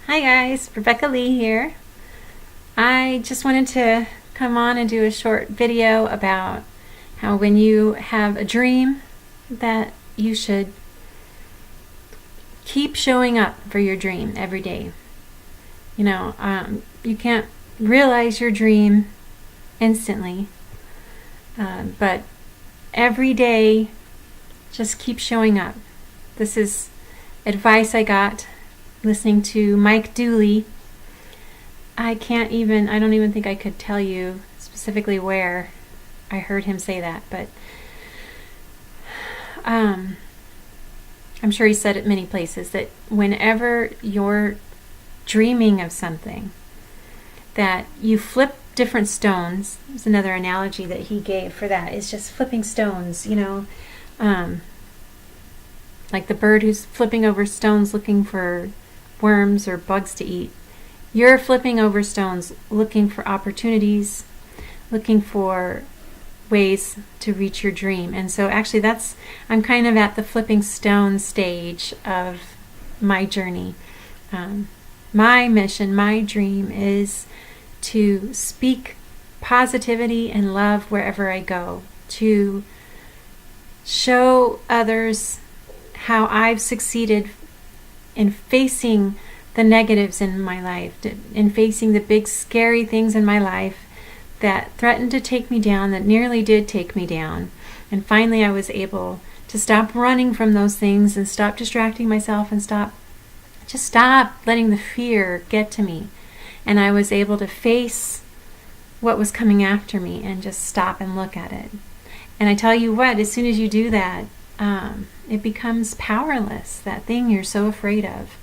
Hi guys, Rebecca Lee here. I just wanted to come on and do a short video about how when you have a dream that you should keep showing up for your dream every day. You can't realize your dream instantly, but every day just keep showing up. This is advice I got listening to Mike Dooley. I don't even think I could tell you specifically where I heard him say that, but I'm sure he said it many places, that whenever you're dreaming of something, that you flip different stones. There's another analogy that he gave for that, is just flipping stones, like the bird who's flipping over stones looking for worms or bugs to eat. You're flipping over stones looking for opportunities, looking for ways to reach your dream. And so actually I'm kind of at the flipping stone stage of my journey. My mission, my dream is to speak positivity and love wherever I go, to show others how I've succeeded in facing the negatives in my life, in facing the big scary things in my life that threatened to take me down, that nearly did take me down. And finally I was able to stop running from those things and stop distracting myself and stop letting the fear get to me. And I was able to face what was coming after me and just stop and look at it. And I tell you what, as soon as you do that, it becomes powerless, that thing you're so afraid of.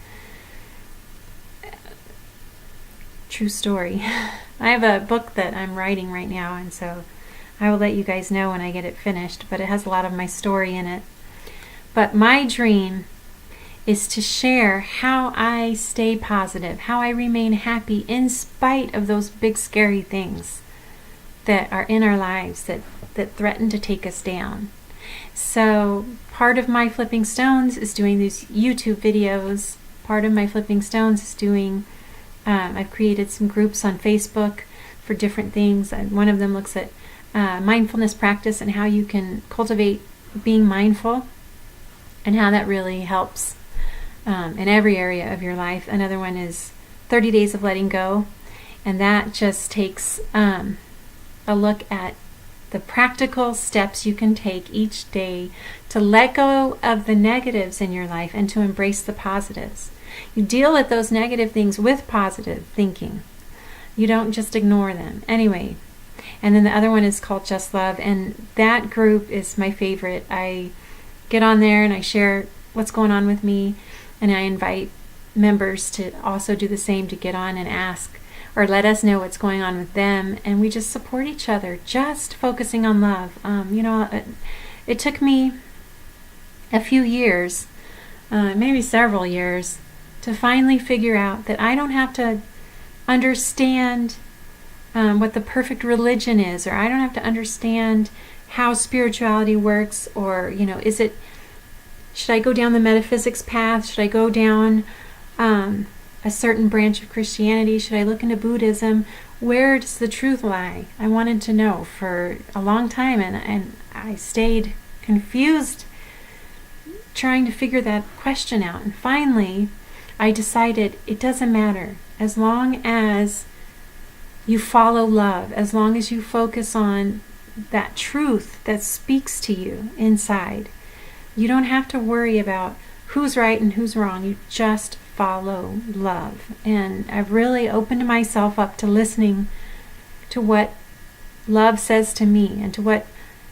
True story. I have a book that I'm writing right now, and so I will let you guys know when I get it finished, but it has a lot of my story in it. But my dream is to share how I stay positive, how I remain happy in spite of those big scary things that are in our lives that threaten to take us down. So part of my flipping stones is doing these YouTube videos. Part of my flipping stones is doing, I've created some groups on Facebook for different things. And one of them looks at mindfulness practice and how you can cultivate being mindful and how that really helps in every area of your life. Another one is 30 Days of Letting Go, and that just takes a look at the practical steps you can take each day to let go of the negatives in your life and to embrace the positives. You deal with those negative things with positive thinking. You don't just ignore them. Anyway, and then the other one is called Just Love, and that group is my favorite. I get on there and I share what's going on with me, and I invite members to also do the same, to get on and ask or let us know what's going on with them, and we just support each other, just focusing on love. It took me a few years, maybe several years, to finally figure out that I don't have to understand what the perfect religion is, or I don't have to understand how spirituality works, or should I go down the metaphysics path? Should I go down a certain branch of Christianity? Should I look into Buddhism? Where does the truth lie? I wanted to know for a long time, and I stayed confused trying to figure that question out. And finally, I decided it doesn't matter. As long as you follow love, as long as you focus on that truth that speaks to you inside, you don't have to worry about who's right and who's wrong. You just follow love. And I've really opened myself up to listening to what love says to me and to what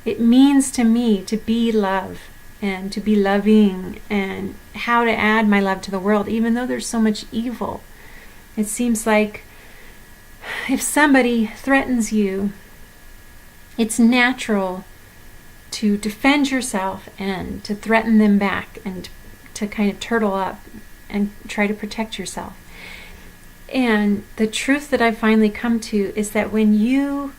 it means to me to be love and to be loving, and how to add my love to the world, even though there's so much evil. It seems like if somebody threatens you, it's natural to defend yourself and to threaten them back and to kind of turtle up and try to protect yourself. And the truth that I've finally come to is that when you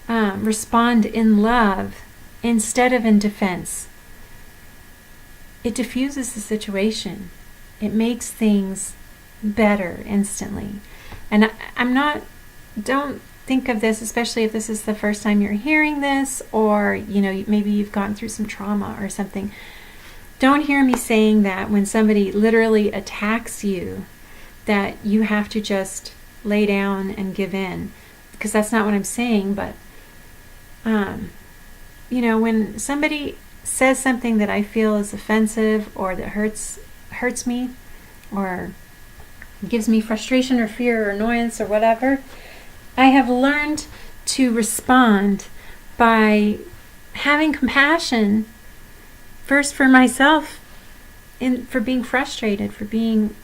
respond in love instead of in defense, it diffuses the situation. It makes things better instantly. And I'm not, don't think of this, especially if this is the first time you're hearing this, or, you know, maybe you've gone through some trauma or something. Don't hear me saying that when somebody literally attacks you, that you have to just lay down and give in, because that's not what I'm saying. But you know, when somebody says something that I feel is offensive or that hurts me, or gives me frustration or fear or annoyance or whatever, I have learned to respond by having compassion first for myself, for being frustrated, for being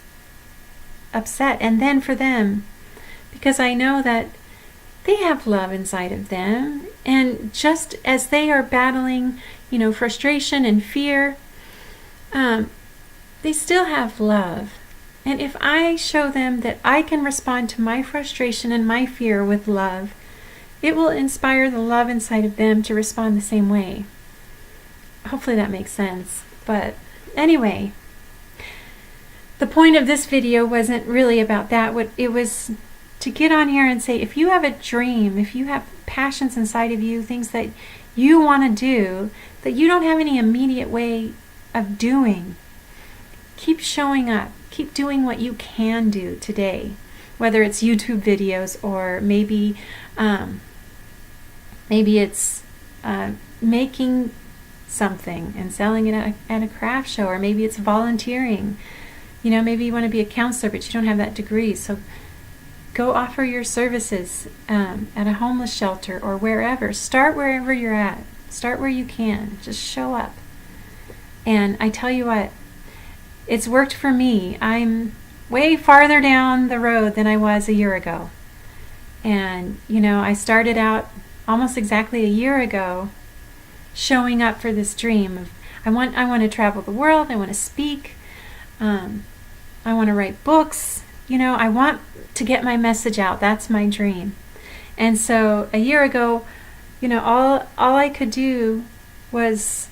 upset, and then for them, because I know that they have love inside of them, and just as they are battling, you know, frustration and fear, they still have love. And if I show them that I can respond to my frustration and my fear with love, it will inspire the love inside of them to respond the same way. Hopefully that makes sense. But anyway, the point of this video wasn't really about that. It was to get on here and say, if you have a dream, if you have passions inside of you, things that you want to do that you don't have any immediate way of doing, keep showing up. Keep doing what you can do today, whether it's YouTube videos, or maybe it's making something and selling it at a craft show, or maybe it's volunteering. You know, maybe you want to be a counselor, but you don't have that degree. So go offer your services at a homeless shelter or wherever. Start wherever you're at. Start where you can. Just show up. And I tell you what, it's worked for me. I'm way farther down the road than I was a year ago. And, you know, I started out almost exactly a year ago showing up for this dream of I want to travel the world. I want to speak. I want to write books. You know, I want to get my message out. That's my dream. And so a year ago, you know, all I could do was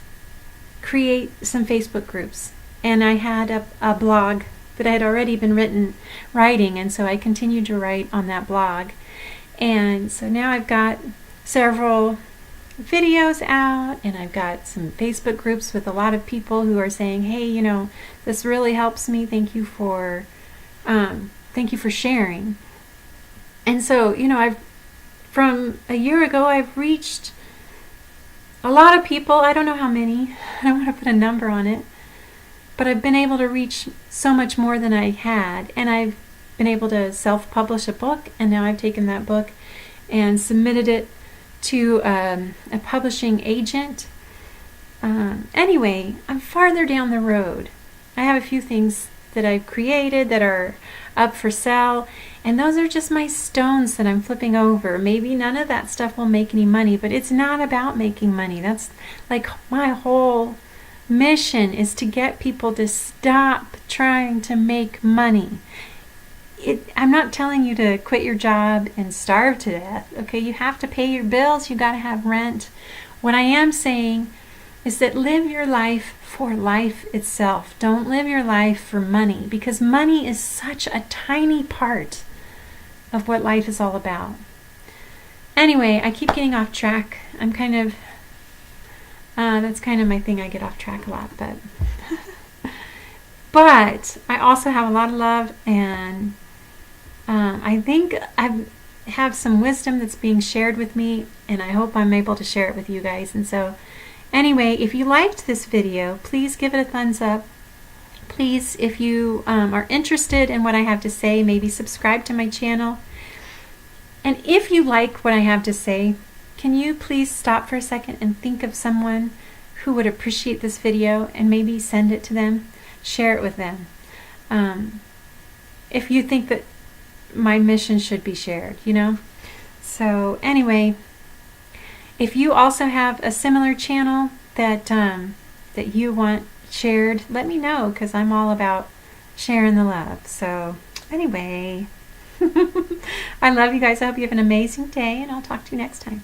create some Facebook groups. And I had a blog that I had already been writing, and so I continued to write on that blog. And so now I've got several videos out, and I've got some Facebook groups with a lot of people who are saying, hey, you know, this really helps me. Thank you for sharing. And so, you know, from a year ago, I've reached a lot of people. I don't know how many. I don't want to put a number on it. But I've been able to reach so much more than I had. And I've been able to self-publish a book. And now I've taken that book and submitted it to a publishing agent. Anyway, I'm farther down the road. I have a few things that I've created that are up for sale, and those are just my stones that I'm flipping over. Maybe none of that stuff will make any money, but it's not about making money. That's like my whole mission, is to get people to stop trying to make money. I'm not telling you to quit your job and starve to death. Okay, you have to pay your bills. You got to have rent. What I am saying is that live your life for life itself. Don't live your life for money, because money is such a tiny part of what life is all about. Anyway, I keep getting off track. I'm kind of that's kind of my thing. I get off track a lot, but I also have a lot of love, and I think I have some wisdom that's being shared with me, and I hope I'm able to share it with you guys. And so anyway, if you liked this video, please give it a thumbs up. Please, if you are interested in what I have to say, maybe subscribe to my channel. And if you like what I have to say, can you please stop for a second and think of someone who would appreciate this video, and maybe send it to them, share it with them. If you think that my mission should be shared, you know. So anyway, if you also have a similar channel that that you want shared, let me know, because I'm all about sharing the love. So anyway, I love you guys. I hope you have an amazing day, and I'll talk to you next time.